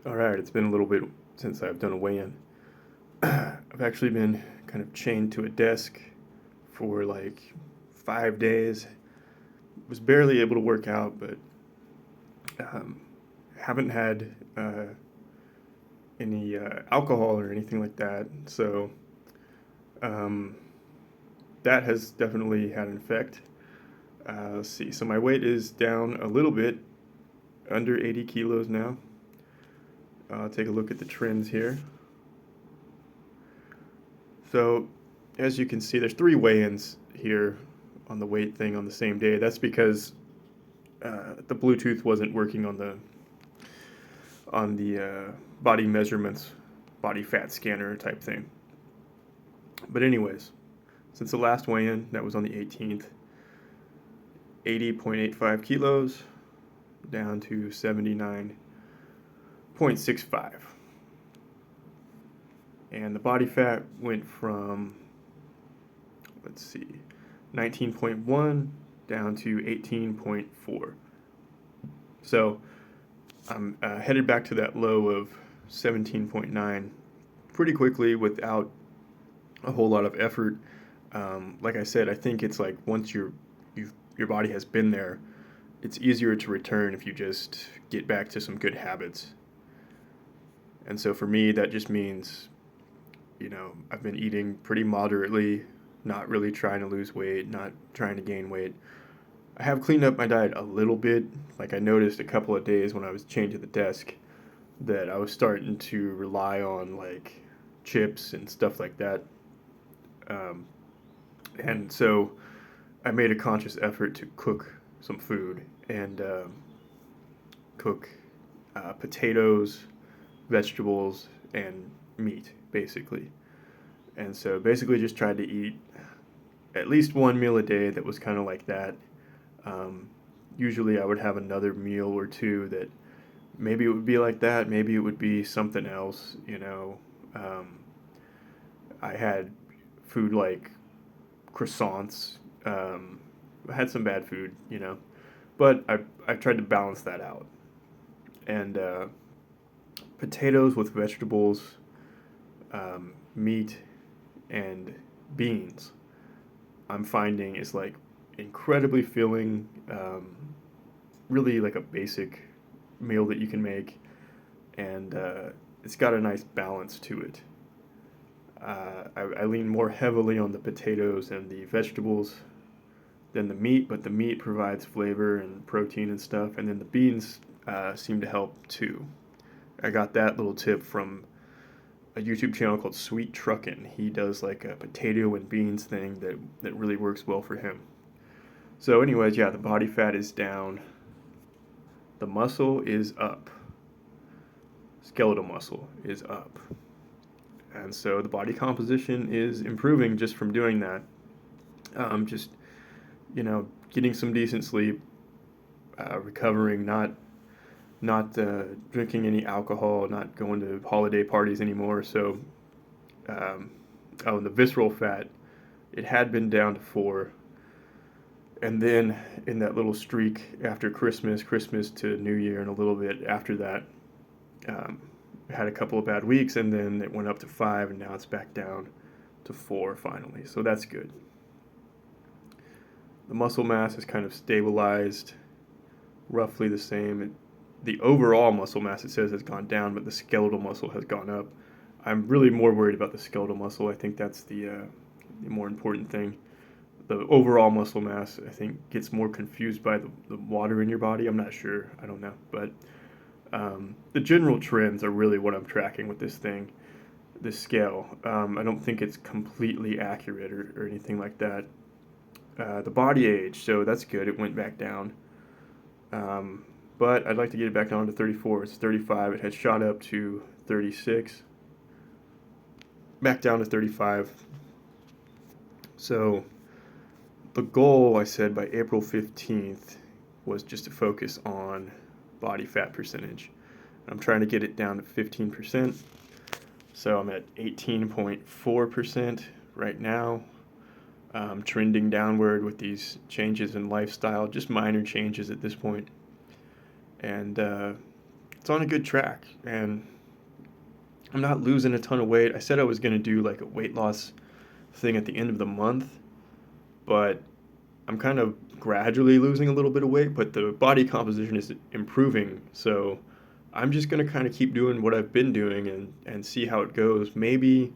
All right, it's been a little bit since I've done a weigh-in. I've actually been kind of chained to a desk for like 5 days. Was barely able to work out, but um, haven't had any alcohol or anything like that. So um, that has definitely had an effect. Let's see. So my weight is down a little bit, under 80 kilos now. Take a look at the trends here. So, as you can see, there's three weigh-ins here on the weight thing on the same day. That's because the Bluetooth wasn't working on the body measurements, body fat scanner type thing. But anyways, since the last weigh-in, that was on the 18th, 80.85 kilos down to 79.65. And the body fat went from, let's see, 19.1 down to 18.4. So I'm headed back to that low of 17.9 pretty quickly without a whole lot of effort. Like I said, I think it's like once your body has been there, it's easier to return if you just get back to some good habits. And so for me, that just means, I've been eating pretty moderately, not really trying to lose weight, not trying to gain weight. I have cleaned up my diet a little bit. Like I noticed a couple of days when I was chained to the desk that I was starting to rely on like chips and stuff like that. Um, and so I made a conscious effort to cook some food and cook potatoes, vegetables, and meat, basically. And so basically just tried to eat at least one meal a day that was kind of like that. Um, Usually I would have another meal or two that maybe it would be like that, maybe it would be something else. Um, I had food like croissants. I had some bad food, but I tried to balance that out. And potatoes with vegetables, meat, and beans. I'm finding is like incredibly filling. Really like a basic meal that you can make, and it's got a nice balance to it. I lean more heavily on the potatoes and the vegetables than the meat, but the meat provides flavor and protein and stuff, and then the beans seem to help too. I got that little tip from a YouTube channel called Sweet Truckin'. He does like a potato and beans thing that really works well for him. So, anyways, yeah, the body fat is down, the muscle is up, skeletal muscle is up, and so the body composition is improving just from doing that. Just getting some decent sleep, recovering, not drinking any alcohol, not going to holiday parties anymore. So, um, oh, and the visceral fat, it had been down to 4, and then in that little streak after Christmas to New Year, and a little bit after that, um, had a couple of bad weeks, and then it went up to 5, and now it's back down to 4 finally. So that's good. The muscle mass is kind of stabilized, roughly the same. The overall muscle mass, it says, has gone down, but the skeletal muscle has gone up. I'm really more worried about the skeletal muscle. I think that's the more important thing. The overall muscle mass, I think, gets more confused by the water in your body. I'm not sure. I don't know. But the general trends are really what I'm tracking with this thing, this scale. I don't think it's completely accurate or anything like that. The body age, so that's good. It went back down. Um, but I'd like to get it back down to 34. It's 35. It had shot up to 36. Back down to 35. So the goal, I said, by April 15th was just to focus on body fat percentage. I'm trying to get it down to 15%. So I'm at 18.4% right now. Trending downward with these changes in lifestyle, just minor changes at this point. And it's on a good track, and I'm not losing a ton of weight. I said I was going to do like a weight loss thing at the end of the month, but I'm kind of gradually losing a little bit of weight, but the body composition is improving. So I'm just going to kind of keep doing what I've been doing and see how it goes. Maybe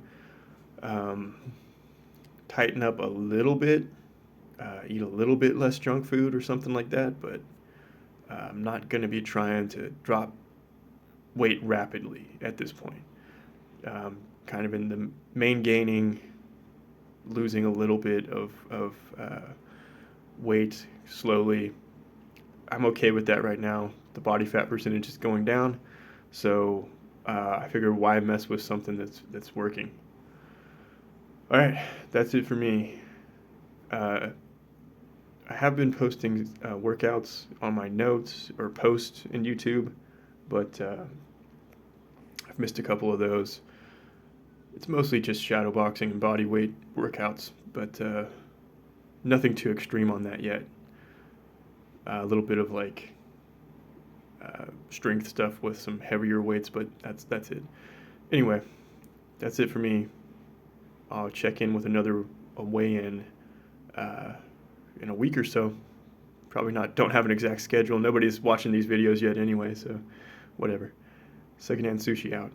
um, tighten up a little bit, eat a little bit less junk food or something like that, but I'm not going to be trying to drop weight rapidly at this point. Kind of in the main gaining, losing a little bit of weight slowly. I'm okay with that right now. The body fat percentage is going down, so I figure why mess with something that's working. All right, that's it for me. Uh, I have been posting workouts on my notes or posts in YouTube, but I've missed a couple of those. It's mostly just shadow boxing and body weight workouts, but nothing too extreme on that yet. A little bit of like strength stuff with some heavier weights, but that's it. Anyway, that's it for me. I'll check in with another weigh-in in a week or so. Probably not. Don't have an exact schedule. Nobody's watching these videos yet anyway, so whatever. Secondhand Sushi out.